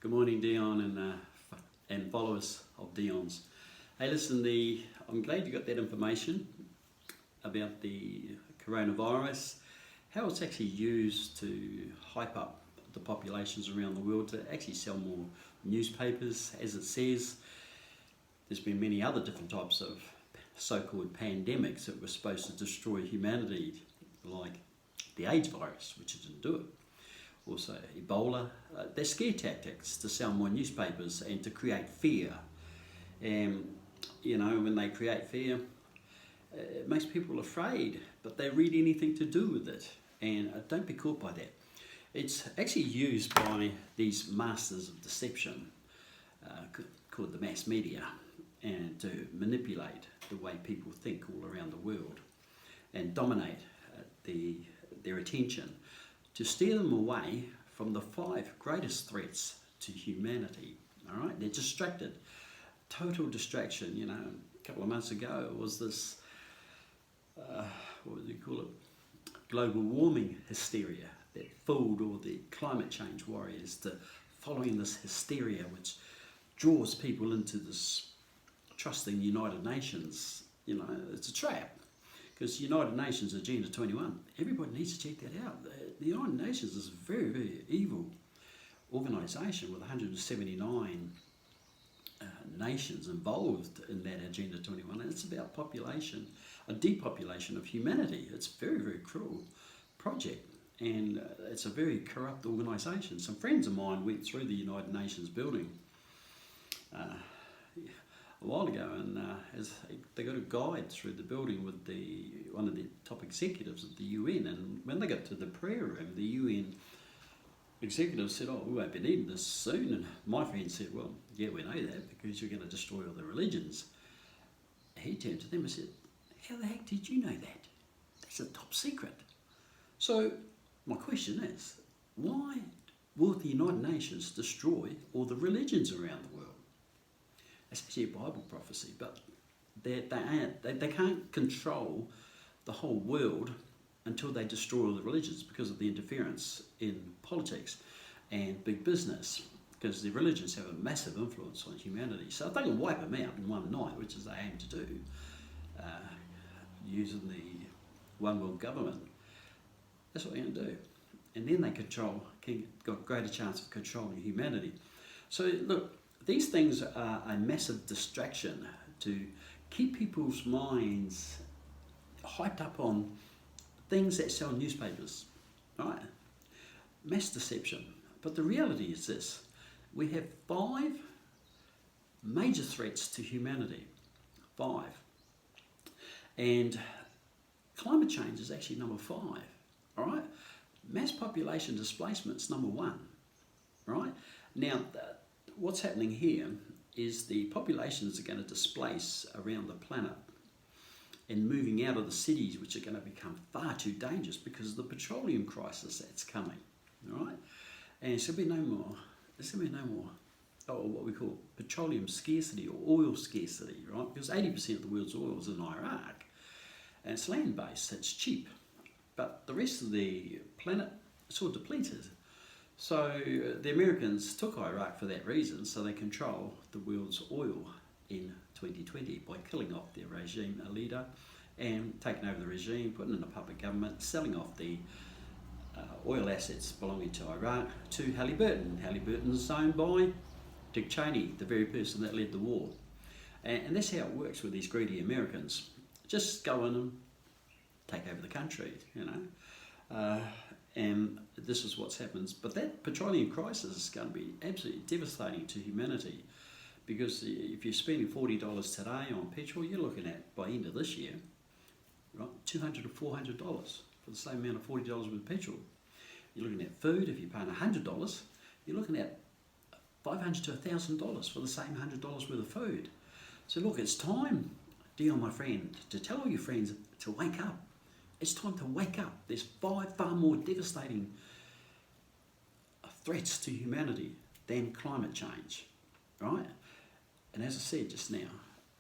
Good morning, Dion, and followers of Dion's. Hey, listen, I'm glad you got that information about the coronavirus, how it's actually used to hype up the populations around the world to actually sell more newspapers. As it says, there's been many other different types of so-called pandemics that were supposed to destroy humanity, like the AIDS virus, which didn't do it. Also Ebola. They're scare tactics to sell more newspapers and to create fear. And when they create fear, it makes people afraid, but they read anything to do with it. And don't be caught by that. It's actually used by these masters of deception, called the mass media, and to manipulate the way people think all around the world and dominate their attention, to steer them away from the 5 greatest threats to humanity. All right, they're distracted, total distraction. A couple of months ago it was this, what would you call it, global warming hysteria that fooled all the climate change warriors to following this hysteria, which draws people into this trusting the United Nations. It's a trap. Because the United Nations Agenda 21, everybody needs to check that out. The United Nations is a very, very evil organisation with 179 nations involved in that Agenda 21, and it's about population, a depopulation of humanity. It's a very, very cruel project, and it's a very corrupt organisation. Some friends of mine went through the United Nations building a while ago, and as they got a guide through the building with one of the top executives of the UN, and when they got to the prayer room, the UN executive said, "Oh, we won't be needing this soon." And my friend said, "Well, yeah, we know that because you're going to destroy all the religions." He turned to them and said, "How the heck did you know that? That's a top secret." So my question is, why will the United Nations destroy all the religions around the world? It's actually a Bible prophecy, but they can't control the whole world until they destroy all the religions because of the interference in politics and big business, because the religions have a massive influence on humanity. So if they can wipe them out in one night, which is they aim to do, using the one world government, that's what they're going to do. And then they got a greater chance of controlling humanity. So look, these things are a massive distraction to keep people's minds hyped up on things that sell newspapers, right? Mass deception. But the reality is this: we have 5 major threats to humanity. 5. And climate change is actually number 5, all right? Mass population displacement is number 1, right? Now, what's happening here is the populations are going to displace around the planet and moving out of the cities, which are going to become far too dangerous because of the petroleum crisis that's coming, all right? And there's going to be no more, what we call petroleum scarcity or oil scarcity, right? Because 80% of the world's oil is in Iraq, and it's land-based, it's cheap. But the rest of the planet is all depleted. So the Americans took Iraq for that reason, so they control the world's oil in 2020 by killing off their regime, a leader, and taking over the regime, putting in a puppet government, selling off the oil assets belonging to Iraq to Halliburton. Halliburton's owned by Dick Cheney, the very person that led the war. And that's how it works with these greedy Americans. Just go in and take over the country, and this is what happens. But that petroleum crisis is going to be absolutely devastating to humanity, because if you're spending $40 today on petrol, you're looking at, by the end of this year, right, $200 to $400 for the same amount of $40 worth of petrol. You're looking at food. If you're paying $100, you're looking at $500 to $1,000 for the same $100 worth of food. So look, it's time, Dion, my friend, to tell all your friends to wake up. It's time to wake up. There's 5 far more devastating threats to humanity than climate change, right? And as I said just now,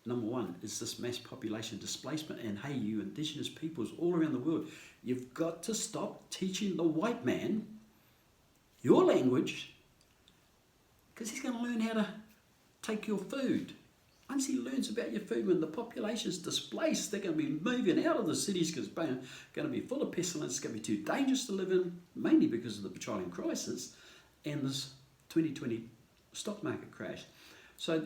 number 1 is this mass population displacement. And hey, you indigenous peoples all around the world, you've got to stop teaching the white man your language because he's going to learn how to take your food. Once he learns about your food, when the population's displaced, they're going to be moving out of the cities because they're going to be full of pestilence, it's going to be too dangerous to live in, mainly because of the petroleum crisis and this 2020 stock market crash. So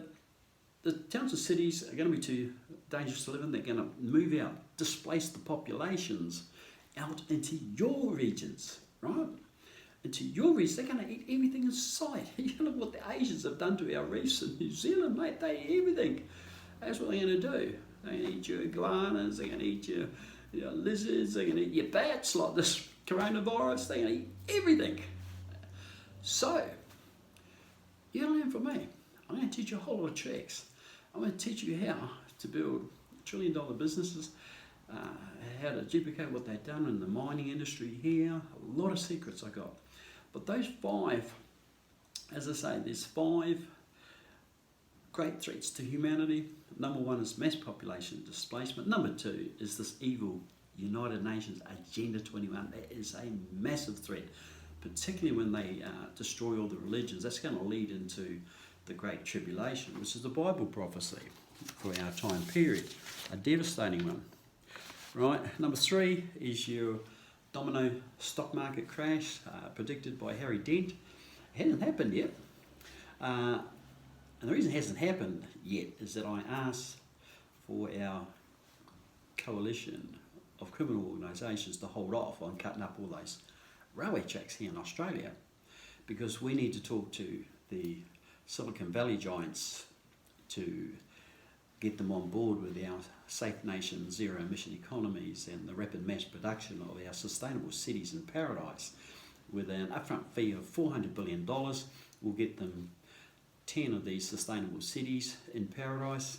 the towns and cities are going to be too dangerous to live in. They're going to move out, displace the populations out into your regions, right? Into your reefs. They're going to eat everything in sight. You know what the Asians have done to our reefs in New Zealand, mate? They eat everything. That's what they're going to do. They're going to eat your iguanas, they're going to eat your lizards, they're going to eat your bats, like this coronavirus, they're going to eat everything. So, you're going to learn from me. I'm going to teach you a whole lot of tricks. I'm going to teach you how to build trillion-dollar businesses, how to duplicate what they've done in the mining industry here. A lot of secrets I got. But those 5, as I say, there's 5 great threats to humanity. Number 1 is mass population displacement. Number 2 is this evil United Nations Agenda 21. That is a massive threat, particularly when they destroy all the religions. That's going to lead into the Great Tribulation, which is the Bible prophecy for our time period. A devastating one. Right, number 3 is your domino stock market crash, predicted by Harry Dent. It hasn't happened yet. And the reason it hasn't happened yet is that I asked for our coalition of criminal organisations to hold off on cutting up all those railway tracks here in Australia, because we need to talk to the Silicon Valley giants to get them on board with our safe nation, zero emission economies and the rapid mass production of our sustainable cities in paradise. With an upfront fee of $400 billion, we'll get them 10 of these sustainable cities in paradise.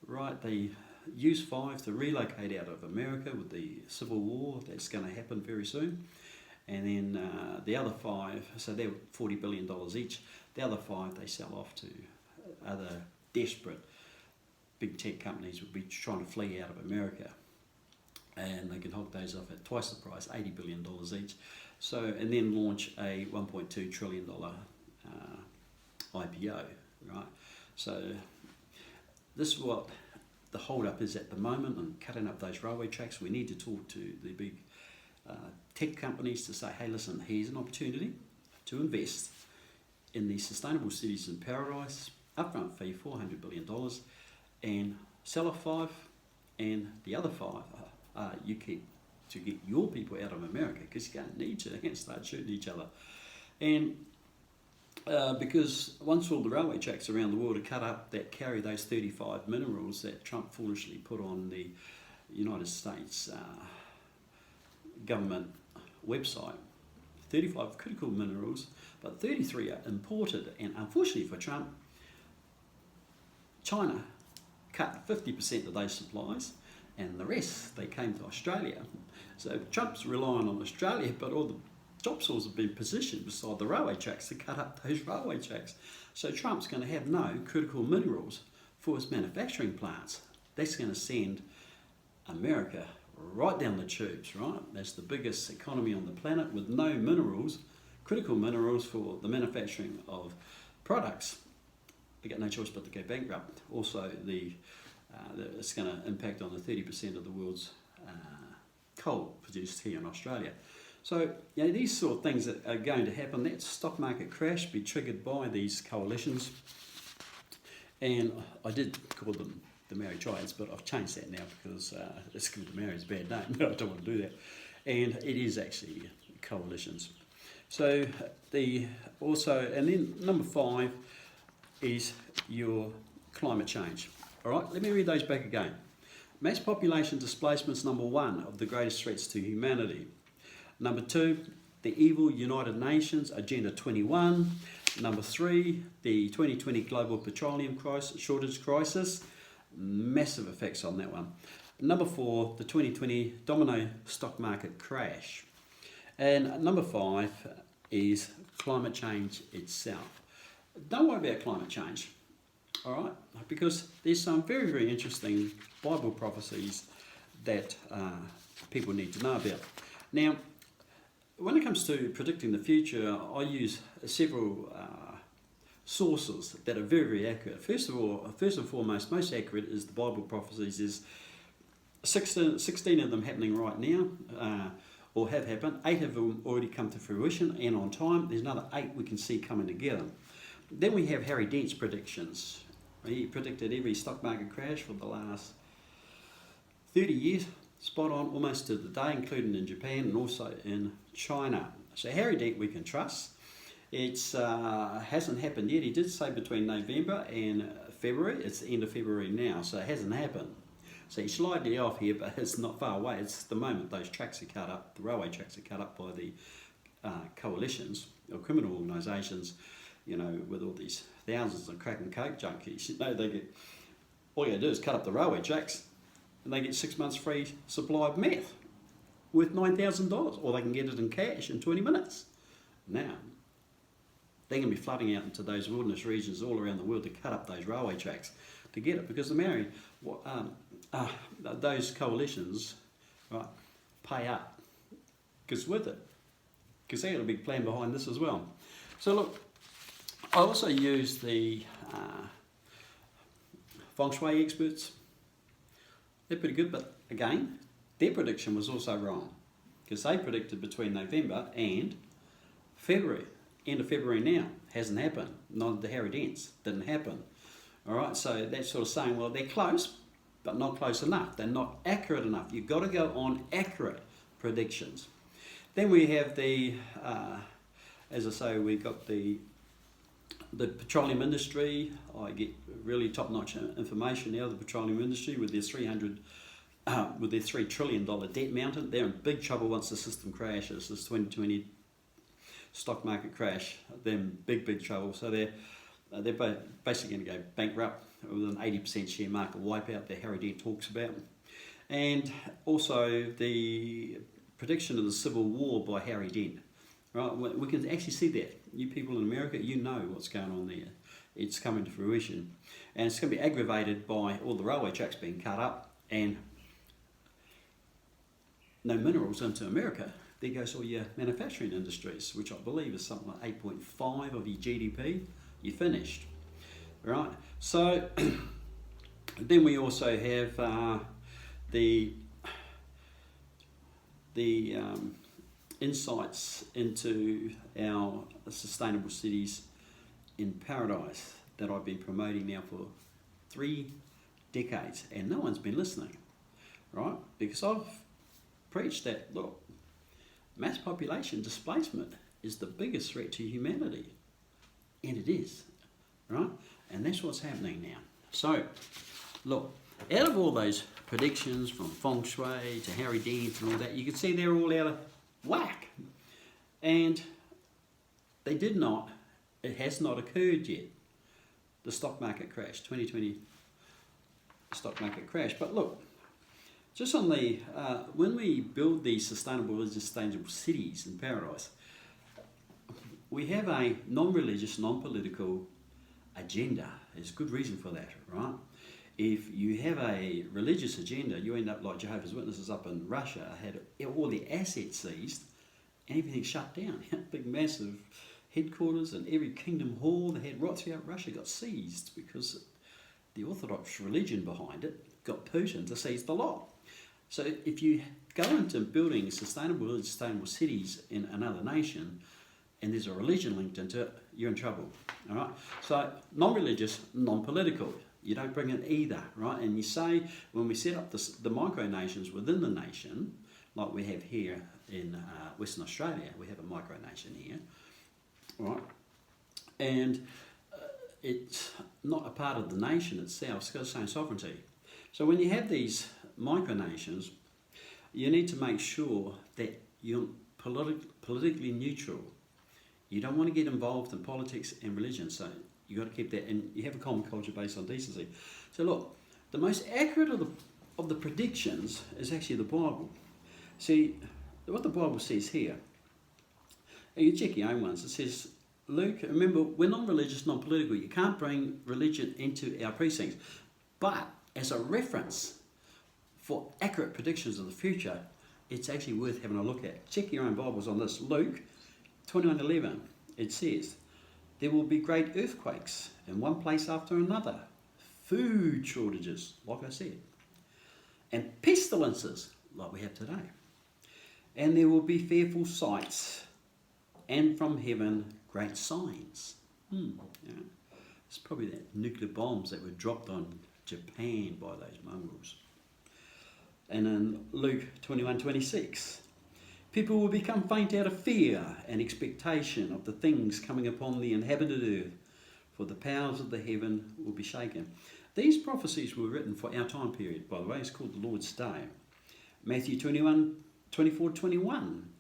Right, they use 5 to relocate out of America with the Civil War. That's going to happen very soon. And then the other 5, so they're $40 billion each. The other 5 they sell off to other desperate big tech companies would be trying to flee out of America, and they can hold those off at twice the price, $80 billion each. So, and then launch a $1.2 trillion IPO, right? So this is what the hold-up is at the moment on cutting up those railway tracks. We need to talk to the big tech companies to say, hey, listen, here's an opportunity to invest in these sustainable cities in paradise, upfront fee $400 billion, and sell off 5, and the other 5 you keep to get your people out of America, because you don't need to. They're going to start shooting each other. And because once all the railway tracks around the world are cut up that carry those 35 minerals that Trump foolishly put on the United States government website, 35 critical minerals, but 33 are imported, and unfortunately for Trump, China cut 50% of those supplies, and the rest, they came to Australia. So Trump's relying on Australia, but all the job saws have been positioned beside the railway tracks to cut up those railway tracks. So Trump's going to have no critical minerals for his manufacturing plants. That's going to send America right down the tubes, right? That's the biggest economy on the planet with no minerals, critical minerals for the manufacturing of products. They got no choice but to go bankrupt. Also, it's going to impact on the 30% of the world's coal produced here in Australia. So, you know, these sort of things that are going to happen, that stock market crash be triggered by these coalitions. And I did call them the Maori Triads, but I've changed that now because it's given the Maoris a bad name. No, I don't want to do that. And it is actually coalitions. So and then number 5 is your climate change. All right, let me read those back again. Mass population displacement is number 1 of the greatest threats to humanity. Number 2, the evil United Nations Agenda 21. Number 3, the 2020 global petroleum shortage crisis. Massive effects on that one. Number 4, the 2020 domino stock market crash. And number 5 is climate change itself. Don't worry about climate change, all right? Because there's some very, very interesting Bible prophecies that people need to know about. Now, when it comes to predicting the future, I use several sources that are very, very accurate. First and foremost, most accurate is the Bible prophecies. There's 16 of them happening right now, or have happened. 8 of them already come to fruition and on time. There's another 8 we can see coming together. Then we have Harry Dent's predictions. He predicted every stock market crash for the last 30 years, spot on, almost to the day, including in Japan and also in China. So Harry Dent we can trust. It hasn't happened yet. He did say between November and February. It's the end of February now, so it hasn't happened. So he's slightly off here, but it's not far away. It's the moment those tracks are cut up, the railway tracks are cut up by the coalitions or criminal organisations, you know, with all these thousands of crack and coke junkies. You know, they get, all you gotta do is cut up the railway tracks and they get 6 months free supply of meth worth $9,000, or they can get it in cash in 20 minutes. Now, they're going to be flooding out into those wilderness regions all around the world to cut up those railway tracks to get it, because those coalitions, right, pay up because with it, because they got a big plan behind this as well. So look, I also use the feng shui experts. They're pretty good, but again, their prediction was also wrong, because they predicted between November and February. End of February now, hasn't happened. Not the Harry Dents, didn't happen. All right, so that's sort of saying, well, they're close, but not close enough. They're not accurate enough. You've got to go on accurate predictions. Then we have the, as I say, we've got the petroleum industry. I get really top-notch information now. The petroleum industry with their $3 trillion debt mountain, they're in big trouble once the system crashes. This 2020 stock market crash, they're in big trouble. So they're basically going to go bankrupt with an 80% share market wipeout that Harry Dent talks about, and also the prediction of the Civil War by Harry Dent. Right, we can actually see that. You people in America, you know what's going on there. It's coming to fruition, and it's going to be aggravated by all the railway tracks being cut up and no minerals into America. There goes all your manufacturing industries, which I believe is something like 8.5 of your GDP. You're finished, right? So then we also have the insights into our sustainable cities in paradise that I've been promoting now for 3 decades, and no one's been listening, right? Because I've preached that, look, mass population displacement is the biggest threat to humanity, and it is, right? And that's what's happening now. So, look, out of all those predictions from feng shui to Harry Dent and all that, you can see they're all out of whack, and they did not. It has not occurred yet. The stock market crash, 2020 stock market crash. But look, just on the when we build these sustainable cities in paradise, we have a non-religious, non-political agenda. There's good reason for that, right? If you have a religious agenda, you end up like Jehovah's Witnesses up in Russia, had all the assets seized and everything shut down. Big massive headquarters and every kingdom hall they had right throughout Russia got seized because the Orthodox religion behind it got Putin to seize the lot. So if you go into building sustainable cities in another nation and there's a religion linked into it, you're in trouble. All right. So non-religious, non-political. You don't bring in either, right? And you say when we set up the micronations within the nation, like we have here in Western Australia, we have a micronation here, right? And it's not a part of the nation itself. It's got its own sovereignty. So when you have these micronations, you need to make sure that you're politically neutral. You don't want to get involved in politics and religion, so you've got to keep that, and you have a common culture based on decency. So look, the most accurate of the predictions is actually the Bible. See, what the Bible says here, and you check your own ones, it says, Luke, remember, we're non-religious, non-political. You can't bring religion into our precincts. But as a reference for accurate predictions of the future, it's actually worth having a look at. Check your own Bibles on this. Luke 21:11, it says, There will be great earthquakes in one place after another, food shortages, like I said, and pestilences, like we have today. And there will be fearful sights, and from heaven great signs. Yeah. It's probably that nuclear bombs that were dropped on Japan by those mongrels. And in Luke 21:26, people will become faint out of fear and expectation of the things coming upon the inhabited earth, for the powers of the heaven will be shaken. These prophecies were written for our time period, by the way. It's called the Lord's Day. Matthew 24:21,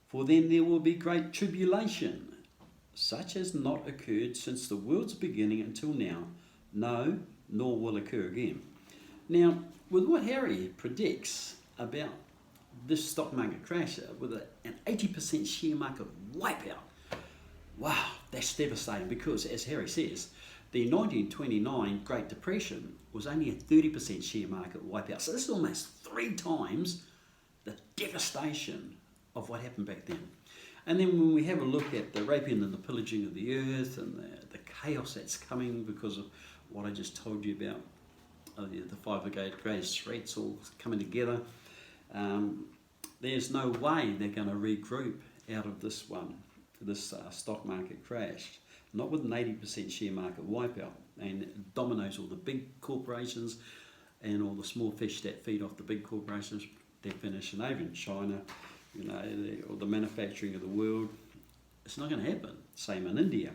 for then there will be great tribulation, such as not occurred since the world's beginning until now, no, nor will occur again. Now, with what Harry predicts about this stock market crash, with an 80% share market wipeout, wow, that's devastating, because as Harry says, the 1929 Great Depression was only a 30% share market wipeout. So this is almost 3 times the devastation of what happened back then. And then when we have a look at the raping and the pillaging of the earth and the chaos that's coming because of what I just told you about, the 5 greatest threats all coming together, there's no way they're going to regroup out of this stock market crash. Not with an 80% share market wipeout, and it dominoes all the big corporations and all the small fish that feed off the big corporations. They're finishing over in China, or the manufacturing of the world. It's not going to happen. Same in India.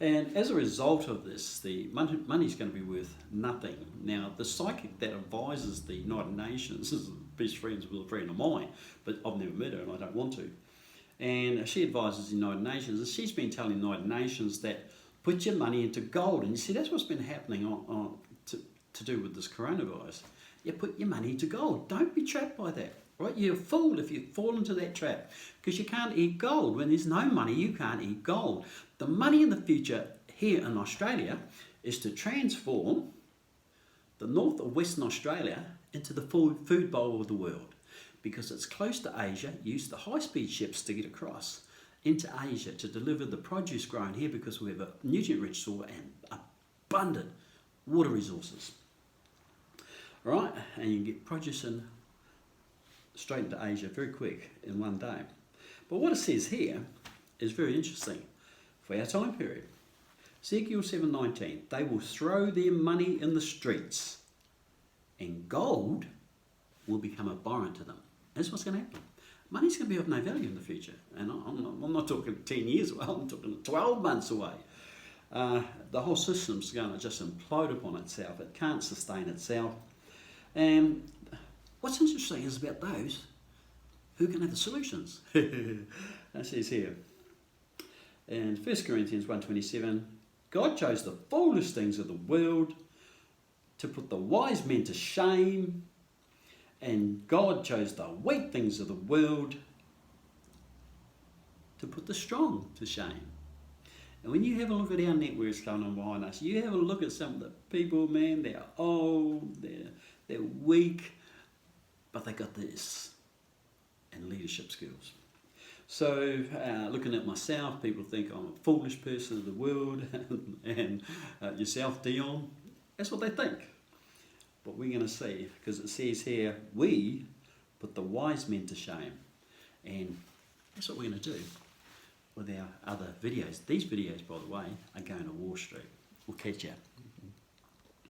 And as a result of this, the money's going to be worth nothing. Now, the psychic that advises the United Nations is best friends with a friend of mine, but I've never met her and I don't want to. And she advises the United Nations, and she's been telling the United Nations that put your money into gold. And you see, that's what's been happening to do with this coronavirus. You put your money into gold. Don't be trapped by that. Right? You're a fool if you fall into that trap, because you can't eat gold. When there's no money, you can't eat gold. The money in the future here in Australia is to transform the North or Western Australia into the food bowl of the world, because it's close to Asia. Use the high-speed ships to get across into Asia to deliver the produce grown here, because we have a nutrient-rich soil and abundant water resources. All right, and you can get produce in straight into Asia very quick in one day. But what it says here is very interesting for our time period. Ezekiel 7:19, they will throw their money in the streets, and gold will become abhorrent to them. That's what's going to happen. Money's going to be of no value in the future. And I'm not talking 10 years away, I'm talking 12 months away. The whole system's going to just implode upon itself. It can't sustain itself. And what's interesting is about those who can have the solutions. That says here in 1 Corinthians 1:27, God chose the foolish things of the world to put the wise men to shame, and God chose the weak things of the world to put the strong to shame. And when you have a look at our networks going on behind us, you have a look at some of the people, man, they're old, they're weak, but they got this and leadership skills. So looking at myself, people think I'm a foolish person of the world, and yourself, Dion, that's what they think. But we're going to see, because it says here, we put the wise men to shame. And that's what we're going to do with our other videos. These videos, by the way, are going to Wall Street. We'll catch you.